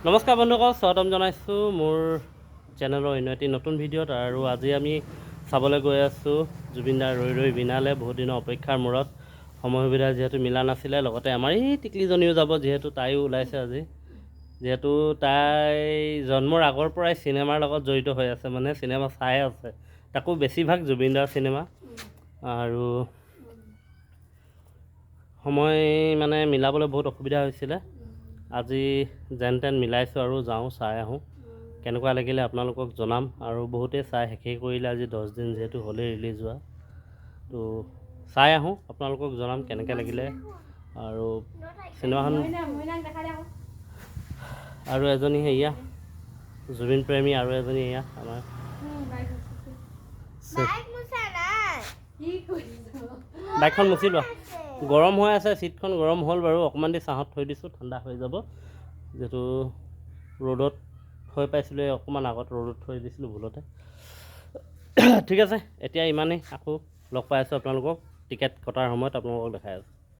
নমস্কাৰ বন্ধুসকল, স্বাগতম জনাইছোঁ মোৰ চেনেলৰ অন্য এটি নতুন ভিডিঅ'ত। আৰু আজি আমি চাবলৈ গৈ আছোঁ জুবিন দাৰ ৰৈ ৰৈ বিনালে। বহুত দিনৰ অপেক্ষাৰ মূৰত সময় সুবিধা যিহেতু মিলা নাছিলে, লগতে আমাৰ এই টিকলিজনীও যাব, যিহেতু তাইও ওলাইছে আজি। যিহেতু তাই জন্মৰ আগৰ পৰাই চিনেমাৰ লগত জড়িত হৈ আছে, মানে চিনেমা চাই আছে, তাকো বেছিভাগ জুবিন দাৰ চিনেমা। আৰু সময় মানে মিলাবলৈ বহুত অসুবিধা হৈছিলে। আজি যেন তেন মিলাইছোঁ আৰু যাওঁ, চাই আহোঁ। কেনেকুৱা লাগিলে আপোনালোকক জনাম। আৰু বহুতেই চাই শেষেই কৰিলে, আজি 10 দিন যিহেতু হ'লেই ৰিলিজ হোৱা, তো চাই আহোঁ, আপোনালোকক জনাম কেনেকৈ লাগিলে। আৰু চিনেমাখন আৰু এজনী এয়া জুবিন প্ৰেমী, আৰু এজনী এয়া আমাৰ বাইকখন মুচি লোৱা। গৰম হৈ আছে, ছিটখন গৰম হ'ল বাৰু, অকণমান দেৰি ছাঁত থৈ দিছোঁ, ঠাণ্ডা হৈ যাব। যিহেতু ৰ'দত থৈ পাইছিলোঁ, অকণমান আগত ৰ'দত থৈ দিছিলোঁ ভুলতে। ঠিক আছে, এতিয়া ইমানেই। আকৌ লগ পাই আছোঁ আপোনালোকক টিকেট কটাৰ সময়ত আপোনালোকক দেখাই আছোঁ।